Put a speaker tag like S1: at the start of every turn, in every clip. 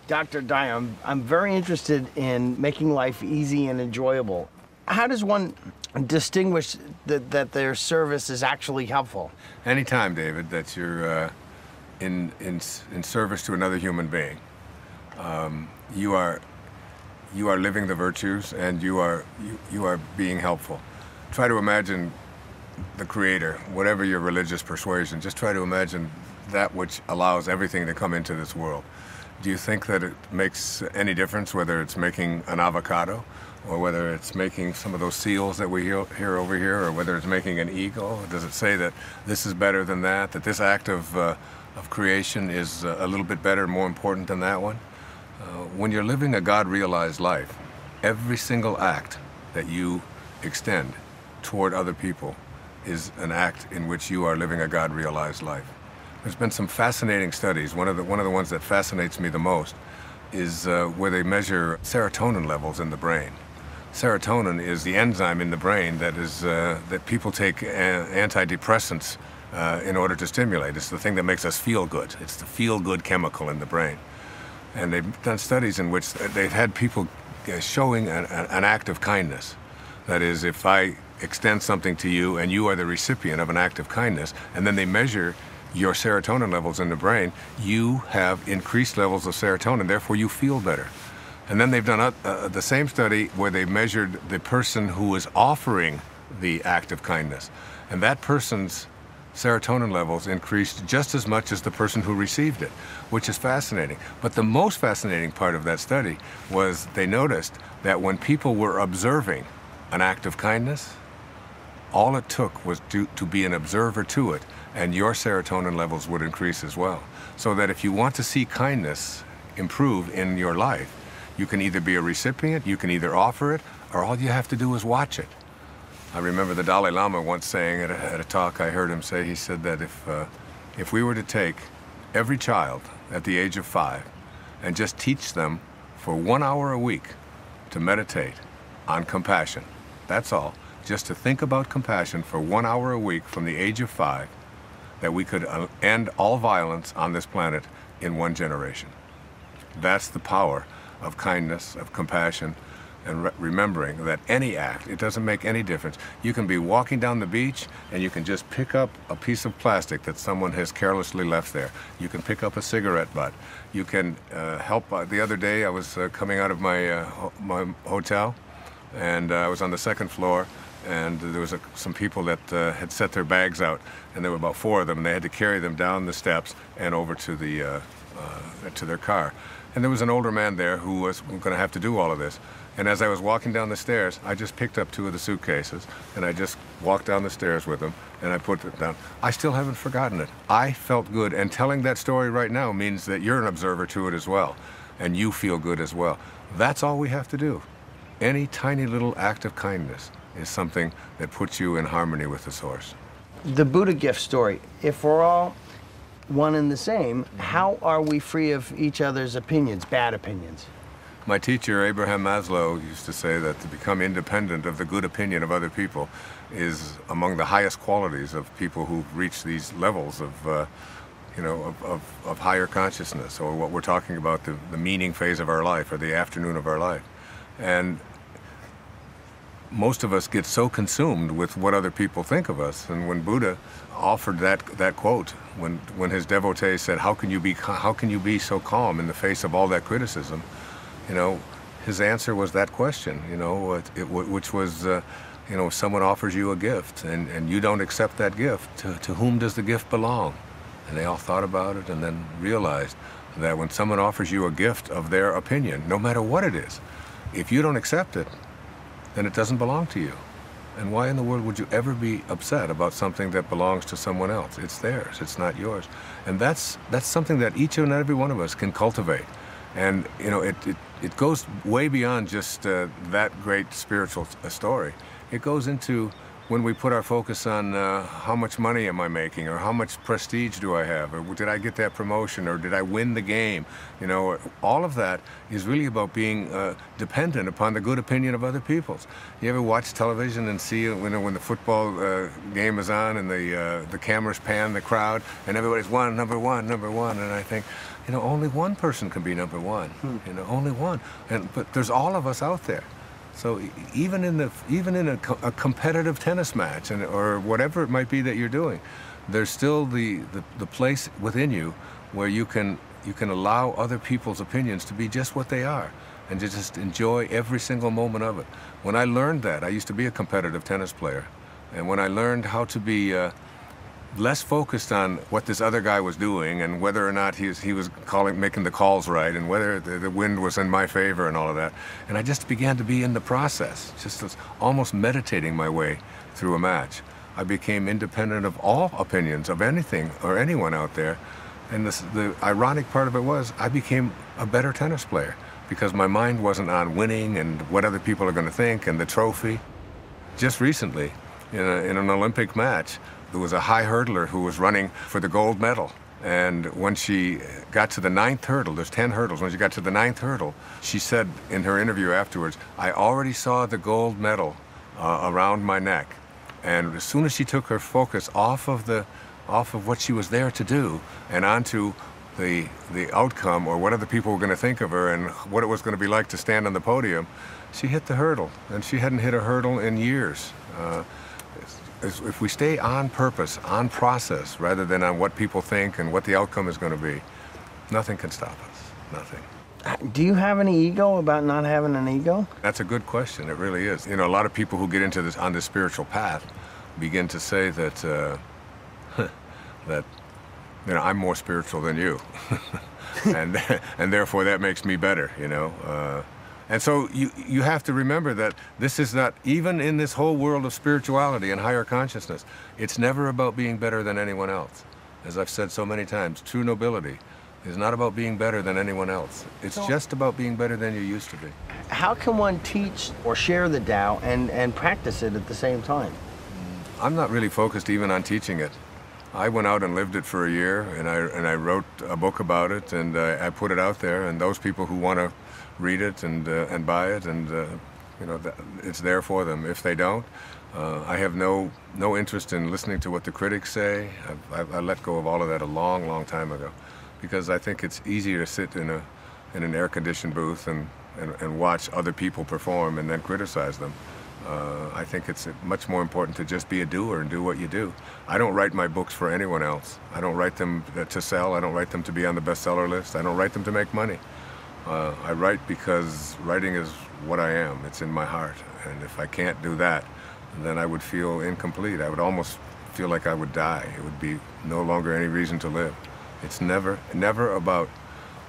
S1: Dr. Dyer, I'm very interested in making life easy and enjoyable. How does one distinguish that their service is actually helpful?
S2: Anytime, David, that you're in service to another human being, you are living the virtues, and you are being helpful. Try to imagine the Creator, whatever your religious persuasion. Just try to imagine that which allows everything to come into this world. Do you think that it makes any difference whether it's making an avocado, or whether it's making some of those seals that we hear over here, or whether it's making an eagle? Does it say that this is better than that this act of creation is a little bit better, more important than that one? When you're living a God-realized life, every single act that you extend toward other people is an act in which you are living a God-realized life. There's been some fascinating studies. One of the ones that fascinates me the most is where they measure serotonin levels in the brain. Serotonin is the enzyme in the brain that people take antidepressants in order to stimulate. It's the thing that makes us feel good. It's the feel-good chemical in the brain. And they've done studies in which they've had people showing an act of kindness. That is, if I extend something to you and you are the recipient of an act of kindness, and then they measure your serotonin levels in the brain, you have increased levels of serotonin, therefore you feel better. And then they've done the same study where they measured the person who was offering the act of kindness, and that person's serotonin levels increased just as much as the person who received it, which is fascinating. But the most fascinating part of that study was they noticed that when people were observing an act of kindness, all it took was to be an observer to it, and your serotonin levels would increase as well. So that if you want to see kindness improve in your life, you can either be a recipient, you can either offer it, or all you have to do is watch it. I remember the Dalai Lama once saying at a talk I heard him say, he said that if we were to take every child at the age of 5 and just teach them for 1 hour a week to meditate on compassion, that's all, just to think about compassion for 1 hour a week from the age of 5, that we could end all violence on this planet in 1 generation. That's the power of kindness, of compassion, and remembering that any act, it doesn't make any difference. You can be walking down the beach and you can just pick up a piece of plastic that someone has carelessly left there. You can pick up a cigarette butt. You can help. The other day I was coming out of my hotel, and I was on the 2nd floor, and there was some people that had set their bags out, and there were about 4 of them, and they had to carry them down the steps and over to to their car. And there was an older man there who was going to have to do all of this. And as I was walking down the stairs, I just picked up 2 of the suitcases, and I just walked down the stairs with them, and I put it down. I still haven't forgotten it. I felt good, and telling that story right now means that you're an observer to it as well, and you feel good as well. That's all we have to do. Any tiny little act of kindness is something that puts you in harmony with the source.
S1: The Buddha gift story. If we're all one and the same, how are we free of each other's opinions, bad opinions?
S2: My teacher, Abraham Maslow, used to say that to become independent of the good opinion of other people is among the highest qualities of people who've reached these levels of higher consciousness, or what we're talking about, the meaning phase of our life, or the afternoon of our life. And most of us get so consumed with what other people think of us. And when Buddha offered that quote, when his devotees said, how can you be so calm in the face of all that criticism? His answer was that question, which was, if someone offers you a gift and you don't accept that gift, to whom does the gift belong? And they all thought about it and then realized that when someone offers you a gift of their opinion, no matter what it is, if you don't accept it, then it doesn't belong to you. And why in the world would you ever be upset about something that belongs to someone else? It's theirs, it's not yours. And that's something that each and every one of us can cultivate. And it goes way beyond just that great spiritual story. It goes into when we put our focus on how much money am I making, or how much prestige do I have, or did I get that promotion, or did I win the game, you know, all of that is really about being dependent upon the good opinion of other people's. You ever watch television and see when the football game is on and the cameras pan the crowd and everybody's number one, and I think, you know, only one person can be number one, you know, only one, but there's all of us out there. So even in a competitive tennis match or whatever it might be that you're doing, there's still the place within you where you can allow other people's opinions to be just what they are and to just enjoy every single moment of it. When I learned that, I used to be a competitive tennis player, and when I learned how to be less focused on what this other guy was doing and whether or not he was making the calls right and whether the wind was in my favor and all of that. And I just began to be in the process, just almost meditating my way through a match. I became independent of all opinions of anything or anyone out there. And the ironic part of it was I became a better tennis player because my mind wasn't on winning and what other people are going to think and the trophy. Just recently, in an Olympic match, there was a high hurdler who was running for the gold medal. And when she got to the 9th hurdle, there's 10 hurdles, when she got to the 9th hurdle, she said in her interview afterwards, I already saw the gold medal around my neck. And as soon as she took her focus off of what she was there to do and onto the outcome or what other people were going to think of her and what it was going to be like to stand on the podium, she hit the hurdle. And she hadn't hit a hurdle in years. If we stay on purpose, on process, rather than on what people think and what the outcome is going to be, nothing can stop us, nothing.
S1: Do you have any ego about not having an ego?
S2: That's a good question, it really is. You know, a lot of people who get into this, on this spiritual path, begin to say that, that, you know, I'm more spiritual than you. and therefore that makes me better, you know. And so you have to remember that this is not, even in this whole world of spirituality and higher consciousness, it's never about being better than anyone else. As I've said so many times, true nobility is not about being better than anyone else. It's just about being better than you used to be.
S1: How can one teach or share the Tao and practice it at the same time?
S2: I'm not really focused even on teaching it. I went out and lived it for a year, and I wrote a book about it, and I put it out there, and those people who want to read it and buy it, and you know, it's there for them. If they don't, I have no interest in listening to what the critics say. I let go of all of that a long time ago, because I think it's easier to sit in an air-conditioned booth and watch other people perform and then criticize them. I think it's much more important to just be a doer and do what you do. I don't write my books for anyone else. I don't write them to sell. I don't write them to be on the bestseller list. I don't write them to make money. I write because writing is what I am. It's in my heart. And if I can't do that, then I would feel incomplete. I would almost feel like I would die. It would be no longer any reason to live. It's never about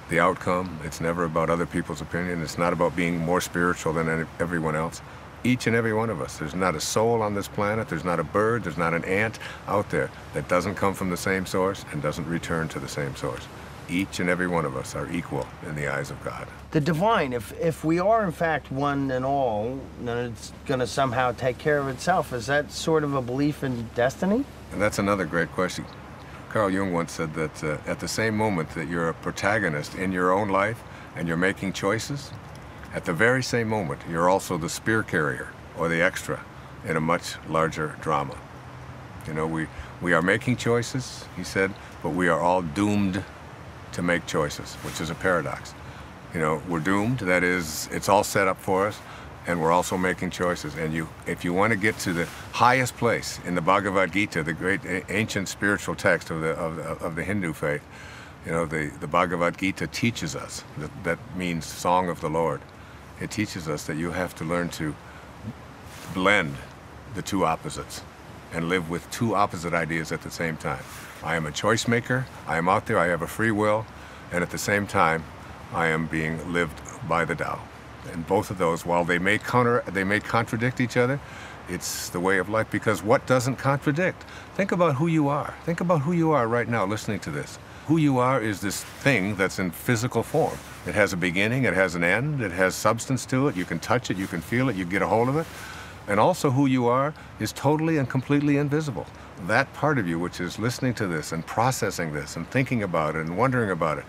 S2: the outcome. It's never about other people's opinion. It's not about being more spiritual than everyone else. Each and every one of us. There's not a soul on this planet, there's not a bird, there's not an ant out there that doesn't come from the same source and doesn't return to the same source. Each and every one of us are equal in the eyes of God. The
S1: divine, if we are in fact one and all, then it's going to somehow take care of itself. Is that sort of a belief in destiny?
S2: And that's another great question. Carl Jung once said that at the same moment that you're a protagonist in your own life and you're making choices, at the very same moment, you're also the spear carrier or the extra in a much larger drama. You know, we are making choices, he said, but we are all doomed to make choices, which is a paradox. You know, we're doomed, that is, it's all set up for us, and we're also making choices. And if you want to get to the highest place in the Bhagavad Gita, the great ancient spiritual text of the Hindu faith, you know, the Bhagavad Gita teaches us, that means Song of the Lord. It teaches us that you have to learn to blend the two opposites and live with two opposite ideas at the same time. I am a choice maker, I am out there, I have a free will, and at the same time, I am being lived by the Tao. And both of those, while they may contradict each other, it's the way of life, because what doesn't contradict? Think about who you are. Think about who you are right now listening to this. Who you are is this thing that's in physical form. It has a beginning, it has an end, it has substance to it, you can touch it, you can feel it, you get a hold of it. And also who you are is totally and completely invisible. That part of you which is listening to this and processing this and thinking about it and wondering about it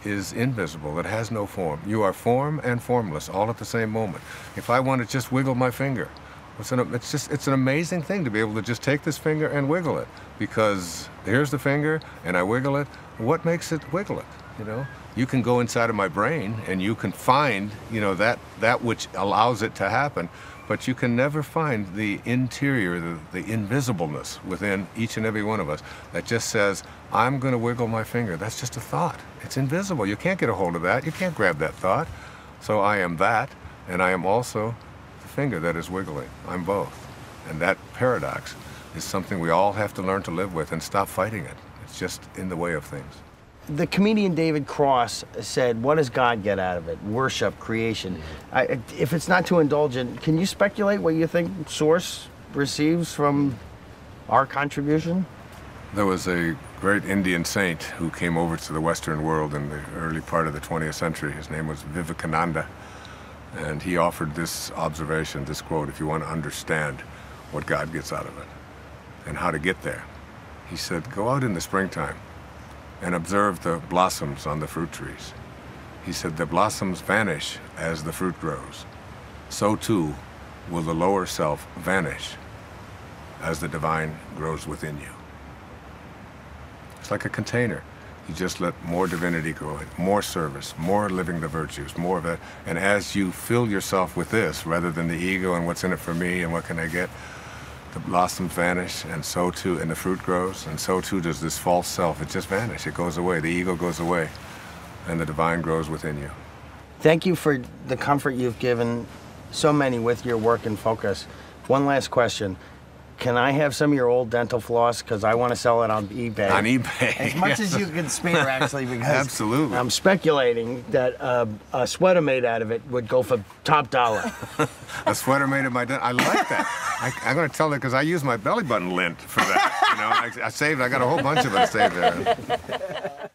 S2: is invisible. It has no form. You are form and formless all at the same moment. If I want to just wiggle my finger, it's an amazing thing to be able to just take this finger and wiggle it, because here's the finger and I wiggle it. What makes it wiggle it? You know, you can go inside of my brain and you can find, you know, that which allows it to happen, but you can never find the interior, the invisibleness within each and every one of us that just says, I'm going to wiggle my finger. That's just a thought. It's invisible. You can't get a hold of that. You can't grab that thought. So I am that, and I am also the finger that is wiggling. I'm both. And that paradox is something we all have to learn to live with and stop fighting it. It's just in the way of things.
S1: The comedian David Cross said, what does God get out of it? Worship, creation. If it's not too indulgent, can you speculate what you think Source receives from our contribution?
S2: There was a great Indian saint who came over to the Western world in the early part of the 20th century. His name was Vivekananda. And he offered this observation, this quote, if you want to understand what God gets out of it and how to get there. He said, go out in the springtime and observe the blossoms on the fruit trees. He said, the blossoms vanish as the fruit grows. So too will the lower self vanish as the divine grows within you. It's like a container. You just let more divinity go in, more service, more living the virtues, more of it. And as you fill yourself with this, rather than the ego and what's in it for me and what can I get, the blossoms vanish, and so too, and the fruit grows, and so too does this false self. It just vanishes. It goes away. The ego goes away, and the divine grows within you.
S1: Thank you for the comfort you've given so many with your work and focus. One last question. Can I have some of your old dental floss? Because I want to sell it on eBay.
S2: On eBay.
S1: As much as you can spare, actually, because
S2: absolutely.
S1: I'm speculating that a sweater made out of it would go for top dollar.
S2: A sweater made of my dental. I like that. I'm going to tell it because I use my belly button lint for that. You know, I saved. I got a whole bunch of it saved there.